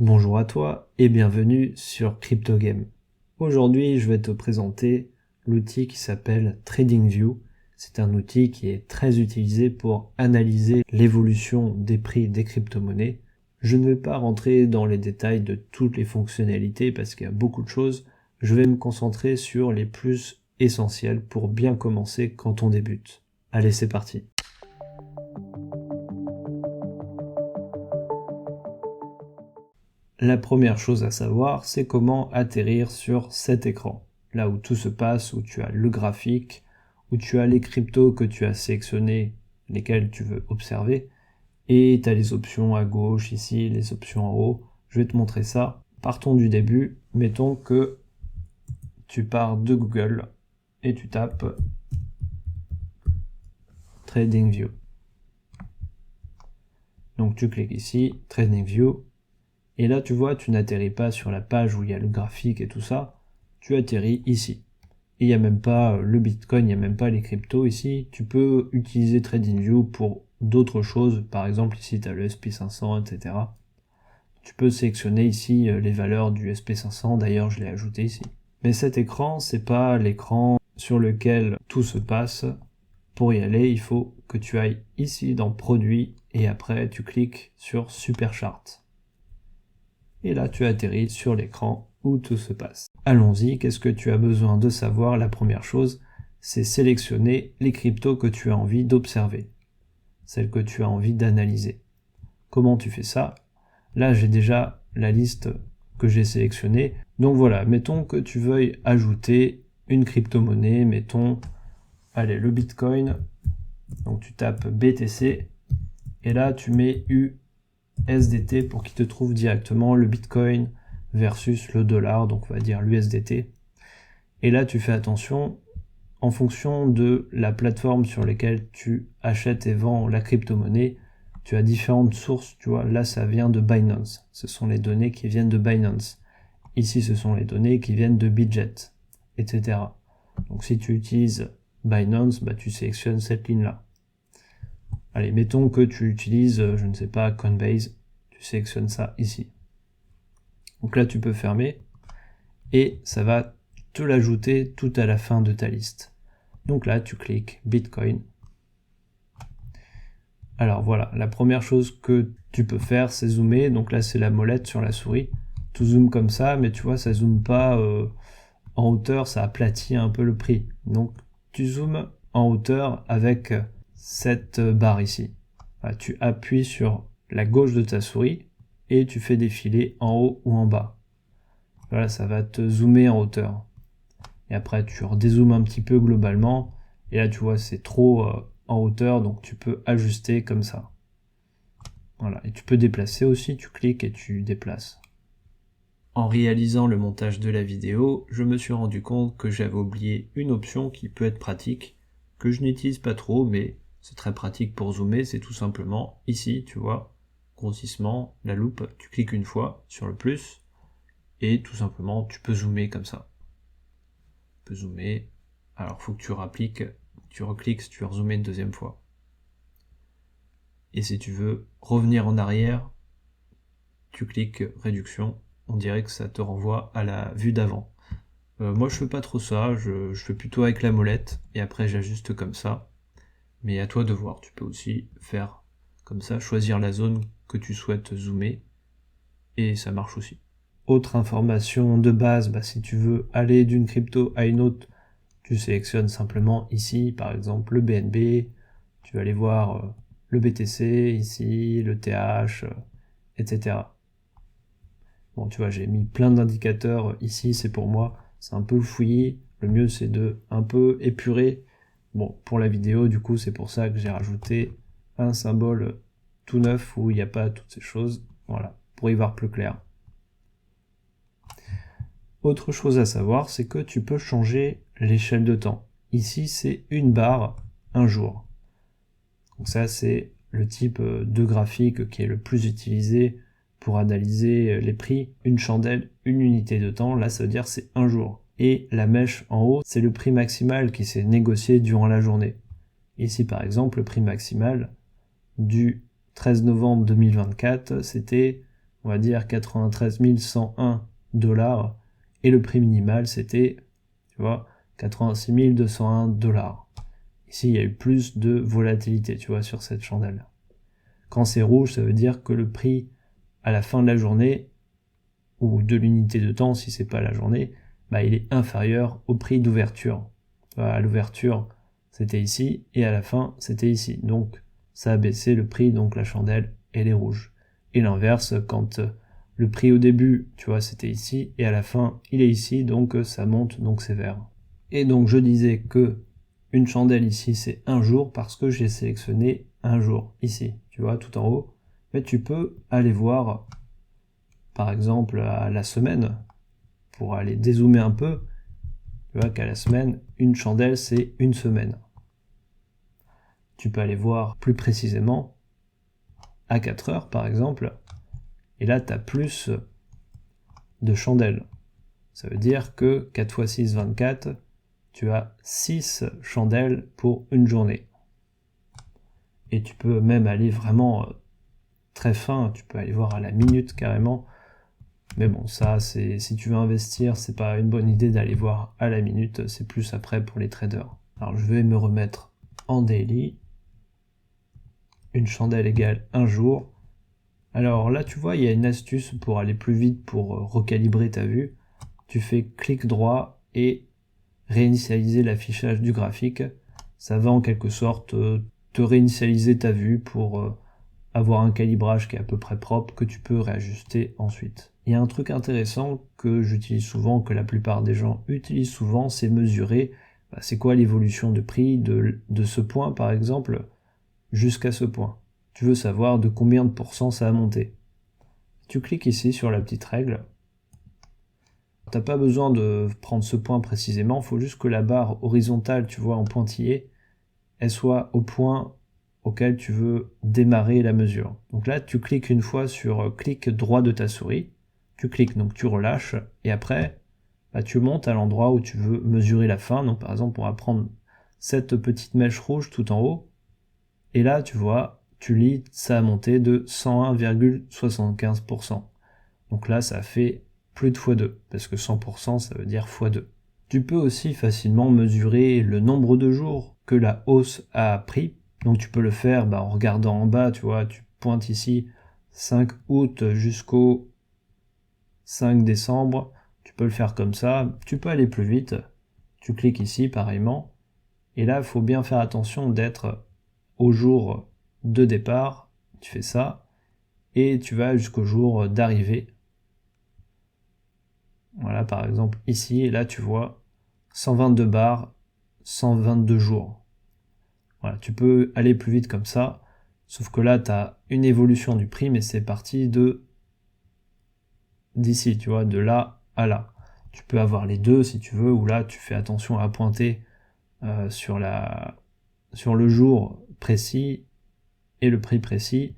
Bonjour à toi et bienvenue sur CryptoGame. Aujourd'hui, je vais te présenter l'outil qui s'appelle TradingView. C'est un outil qui est très utilisé pour analyser l'évolution des prix des crypto-monnaies. Je ne vais pas rentrer dans les détails de toutes les fonctionnalités parce qu'il y a beaucoup de choses. Je vais me concentrer sur les plus essentiels pour bien commencer quand on débute. Allez, c'est parti. La première chose à savoir, c'est comment atterrir sur cet écran. Là où tout se passe, où tu as le graphique, où tu as les cryptos que tu as sélectionnés, lesquels tu veux observer, et tu as les options à gauche ici, les options en haut. Je vais te montrer ça. Partons du début. Mettons que tu pars de Google et tu tapes TradingView. Donc tu cliques ici, TradingView. Et là, tu vois, tu n'atterris pas sur la page où il y a le graphique et tout ça. Tu atterris ici. Et il n'y a même pas le Bitcoin, il n'y a même pas les cryptos ici. Tu peux utiliser TradingView pour d'autres choses. Par exemple, ici, tu as le SP500, etc. Tu peux sélectionner ici les valeurs du SP500. D'ailleurs, je l'ai ajouté ici. Mais cet écran, c'est pas l'écran sur lequel tout se passe. Pour y aller, il faut que tu ailles ici dans Produits et après, tu cliques sur Super Chart. Et là, tu atterris sur l'écran où tout se passe. Allons-y, qu'est-ce que tu as besoin de savoir? La première chose, c'est sélectionner les cryptos que tu as envie d'observer, celles que tu as envie d'analyser. Comment tu fais ça? Là, j'ai déjà la liste que j'ai sélectionnée. Donc voilà, mettons que tu veuilles ajouter une crypto-monnaie, mettons, allez, le Bitcoin. Donc tu tapes BTC, et là, tu mets USDT pour qu'il te trouve directement le Bitcoin versus le dollar, donc on va dire l'USDT. Et là, tu fais attention, en fonction de la plateforme sur laquelle tu achètes et vends la crypto-monnaie, tu as différentes sources, tu vois, là ça vient de Binance, ce sont les données qui viennent de Binance. Ici, ce sont les données qui viennent de Bitget, etc. Donc si tu utilises Binance, bah, tu sélectionnes cette ligne-là. Allez, mettons que tu utilises, je ne sais pas, Coinbase, tu sélectionnes ça ici. Donc là, tu peux fermer, et ça va te l'ajouter tout à la fin de ta liste. Donc là, tu cliques Bitcoin. Alors voilà, la première chose que tu peux faire, c'est zoomer. Donc là, c'est la molette sur la souris. Tu zoomes comme ça, mais tu vois, ça zoome pas en hauteur, ça aplatit un peu le prix. Donc tu zoomes en hauteur avec cette barre ici. Voilà, tu appuies sur la gauche de ta souris et tu fais défiler en haut ou en bas. Voilà, ça va te zoomer en hauteur. Et après, tu redézoomes un petit peu globalement. Et là, tu vois, c'est trop en hauteur, donc tu peux ajuster comme ça. Voilà, et tu peux déplacer aussi, tu cliques et tu déplaces. En réalisant le montage de la vidéo, je me suis rendu compte que j'avais oublié une option qui peut être pratique, que je n'utilise pas trop, mais c'est très pratique pour zoomer, c'est tout simplement ici, tu vois, grossissement, la loupe, tu cliques une fois sur le plus, et tout simplement, tu peux zoomer comme ça. Tu peux zoomer, alors faut que tu rappliques, tu recliques si tu veux zoomer une deuxième fois. Et si tu veux revenir en arrière, tu cliques réduction, on dirait que ça te renvoie à la vue d'avant. Moi je fais pas trop ça, je fais plutôt avec la molette, et après j'ajuste comme ça. Mais à toi de voir, tu peux aussi faire comme ça, choisir la zone que tu souhaites zoomer, et ça marche aussi. Autre information de base, bah, si tu veux aller d'une crypto à une autre, tu sélectionnes simplement ici, par exemple le BNB, tu vas aller voir le BTC ici, le TH, etc. Bon, tu vois, j'ai mis plein d'indicateurs ici, c'est pour moi, c'est un peu fouillis, le mieux c'est de un peu épurer. Bon, pour la vidéo, du coup, c'est pour ça que j'ai rajouté un symbole tout neuf où il n'y a pas toutes ces choses, voilà, pour y voir plus clair. Autre chose à savoir, c'est que tu peux changer l'échelle de temps. Ici, c'est une barre, un jour. Donc ça, c'est le type de graphique qui est le plus utilisé pour analyser les prix. Une chandelle, une unité de temps, là, ça veut dire c'est un jour. Et la mèche en haut, c'est le prix maximal qui s'est négocié durant la journée. Ici, par exemple, le prix maximal du 13 novembre 2024, c'était on va dire 93 101 $, et le prix minimal c'était, tu vois, 86 201 $. Ici, il y a eu plus de volatilité, tu vois, sur cette chandelle. Quand c'est rouge, ça veut dire que le prix à la fin de la journée, ou de l'unité de temps si c'est pas la journée, bah, il est inférieur au prix d'ouverture. À l'ouverture, c'était ici, et à la fin, c'était ici. Donc, ça a baissé le prix, donc la chandelle, elle est rouge. Et l'inverse, quand le prix au début, tu vois, c'était ici, et à la fin, il est ici, donc ça monte, donc c'est vert. Et donc, je disais que une chandelle ici, c'est un jour, parce que j'ai sélectionné un jour, ici, tu vois, tout en haut. Mais tu peux aller voir, par exemple, à la semaine, pour aller dézoomer un peu. Tu vois qu'à la semaine, une chandelle, c'est une semaine. Tu peux aller voir plus précisément à 4 heures, par exemple, et là, tu as plus de chandelles. Ça veut dire que 4 x 6, 24, tu as 6 chandelles pour une journée. Et tu peux même aller vraiment très fin, tu peux aller voir à la minute carrément. Mais bon, ça, si tu veux investir, c'est pas une bonne idée d'aller voir à la minute, c'est plus après pour les traders. Alors je vais me remettre en daily. Une chandelle égale un jour. Alors là, tu vois, il y a une astuce pour aller plus vite, pour recalibrer ta vue. Tu fais clic droit et réinitialiser l'affichage du graphique. Ça va en quelque sorte te réinitialiser ta vue pour avoir un calibrage qui est à peu près propre que tu peux réajuster ensuite. Il y a un truc intéressant que j'utilise souvent, que la plupart des gens utilisent souvent, c'est mesurer c'est quoi l'évolution de prix de ce point par exemple jusqu'à ce point. Tu veux savoir de combien de pourcents ça a monté. Tu cliques ici sur la petite règle. T'as pas besoin de prendre ce point précisément, il faut juste que la barre horizontale, tu vois, en pointillé, elle soit au point auquel tu veux démarrer la mesure. Donc là, tu cliques une fois sur clic droit de ta souris, tu cliques, donc tu relâches, et après, tu montes à l'endroit où tu veux mesurer la fin. Donc par exemple, on va prendre cette petite mèche rouge tout en haut, et là, tu vois, tu lis, ça a monté de 101,75%. Donc là, ça fait plus de x2, parce que 100%, ça veut dire x2. Tu peux aussi facilement mesurer le nombre de jours que la hausse a pris. Donc tu peux le faire en regardant en bas, tu vois, tu pointes ici 5 août jusqu'au 5 décembre. Tu peux le faire comme ça. Tu peux aller plus vite. Tu cliques ici pareillement. Et là, il faut bien faire attention d'être au jour de départ. Tu fais ça. Et tu vas jusqu'au jour d'arrivée. Voilà, par exemple, ici, et là, tu vois 122 bars, 122 jours. Voilà, tu peux aller plus vite comme ça, sauf que là, tu as une évolution du prix, mais c'est parti d'ici, tu vois, de là à là. Tu peux avoir les deux si tu veux, ou là, tu fais attention à pointer sur le jour précis et le prix précis,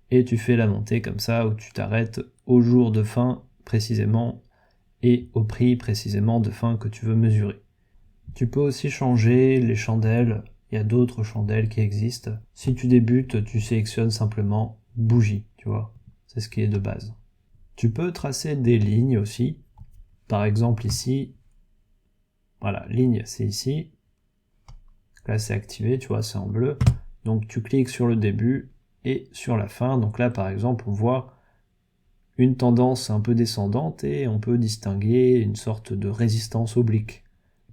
et tu fais la montée comme ça, où tu t'arrêtes au jour de fin précisément, et au prix précisément de fin que tu veux mesurer. Tu peux aussi changer les chandelles, il y a d'autres chandelles qui existent. Si tu débutes, tu sélectionnes simplement bougie, tu vois, c'est ce qui est de base. Tu peux tracer des lignes aussi, par exemple ici, voilà, ligne c'est ici, là c'est activé, tu vois, c'est en bleu, donc tu cliques sur le début et sur la fin, donc là par exemple on voit une tendance un peu descendante et on peut distinguer une sorte de résistance oblique.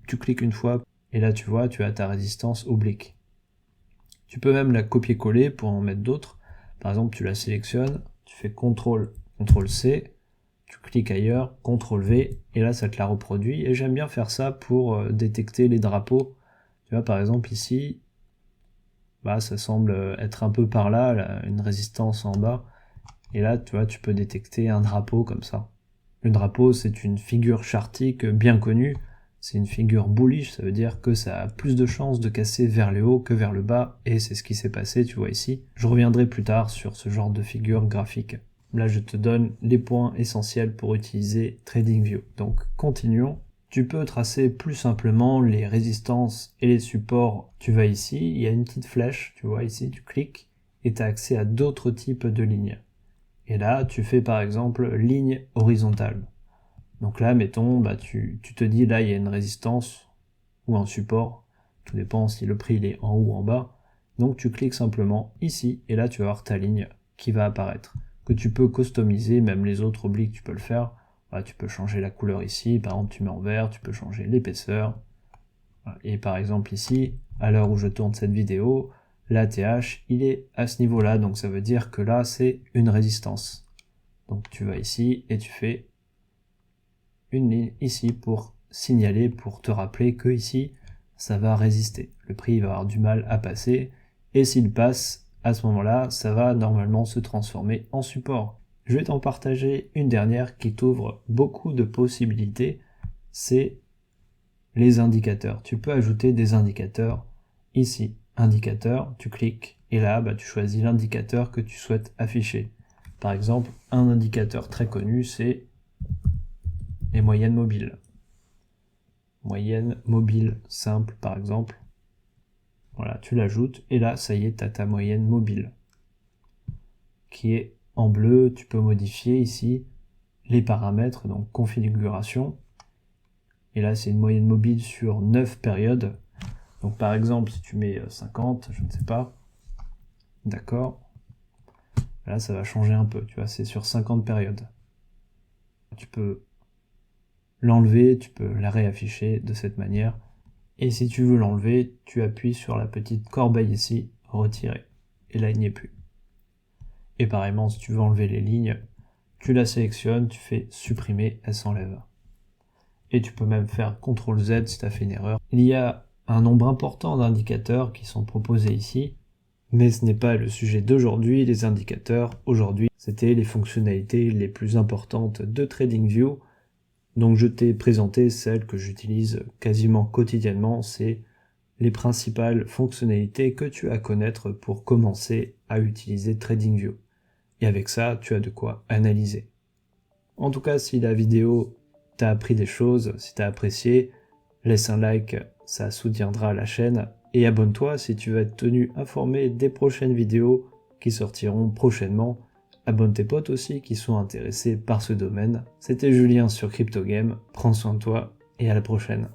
Tu cliques une fois et là tu vois, tu as ta résistance oblique. Tu peux même la copier-coller pour en mettre d'autres. Par exemple, tu la sélectionnes, tu fais CTRL-C, tu cliques ailleurs, CTRL-V, et là ça te la reproduit. Et j'aime bien faire ça pour détecter les drapeaux. Tu vois, par exemple ici, ça semble être un peu par là, une résistance en bas. Et là, tu vois, tu peux détecter un drapeau comme ça. Le drapeau, c'est une figure chartique bien connue. C'est une figure bullish, ça veut dire que ça a plus de chances de casser vers le haut que vers le bas, et c'est ce qui s'est passé, tu vois ici. Je reviendrai plus tard sur ce genre de figure graphique. Là, je te donne les points essentiels pour utiliser TradingView. Donc, continuons. Tu peux tracer plus simplement les résistances et les supports. Tu vas ici, il y a une petite flèche, tu vois ici, tu cliques, et tu as accès à d'autres types de lignes. Et là, tu fais par exemple ligne horizontale. Donc là, mettons, tu te dis, là, il y a une résistance ou un support. Tout dépend si le prix il est en haut ou en bas. Donc tu cliques simplement ici, et là, tu vas avoir ta ligne qui va apparaître. Que tu peux customiser, même les autres obliques, tu peux le faire. Voilà, tu peux changer la couleur ici, par exemple, tu mets en vert, tu peux changer l'épaisseur. Voilà. Et par exemple ici, à l'heure où je tourne cette vidéo, l'ATH, il est à ce niveau-là, donc ça veut dire que là, c'est une résistance. Donc tu vas ici et tu fais une ligne ici pour signaler, pour te rappeler que ici, ça va résister. Le prix va avoir du mal à passer, et s'il passe, à ce moment-là, ça va normalement se transformer en support. Je vais t'en partager une dernière qui t'ouvre beaucoup de possibilités, c'est les indicateurs. Tu peux ajouter des indicateurs ici. Indicateur, tu cliques, et là, tu choisis l'indicateur que tu souhaites afficher. Par exemple, un indicateur très connu, c'est les moyennes mobiles. Moyenne mobile simple, par exemple. Voilà, tu l'ajoutes, et là, ça y est, tu as ta moyenne mobile, qui est en bleu. Tu peux modifier ici les paramètres, donc configuration. Et là, c'est une moyenne mobile sur 9 périodes. Donc par exemple, si tu mets 50, je ne sais pas, d'accord, là ça va changer un peu, tu vois, c'est sur 50 périodes. Tu peux l'enlever, tu peux la réafficher de cette manière, et si tu veux l'enlever, tu appuies sur la petite corbeille ici, retirer, et là il n'y est plus. Et pareillement, si tu veux enlever les lignes, tu la sélectionnes, tu fais supprimer, elle s'enlève. Et tu peux même faire CTRL Z si tu as fait une erreur. Il y a un nombre important d'indicateurs qui sont proposés ici, mais ce n'est pas le sujet d'aujourd'hui. Les indicateurs, aujourd'hui, c'était les fonctionnalités les plus importantes de TradingView. Donc je t'ai présenté celles que j'utilise quasiment quotidiennement, c'est les principales fonctionnalités que tu as à connaître pour commencer à utiliser TradingView. Et avec ça, tu as de quoi analyser. En tout cas, si la vidéo t'a appris des choses, si t'as apprécié, laisse un like, ça soutiendra la chaîne, et abonne-toi si tu veux être tenu informé des prochaines vidéos qui sortiront prochainement. Abonne tes potes aussi qui sont intéressés par ce domaine. C'était Julien sur CryptoGame, prends soin de toi et à la prochaine.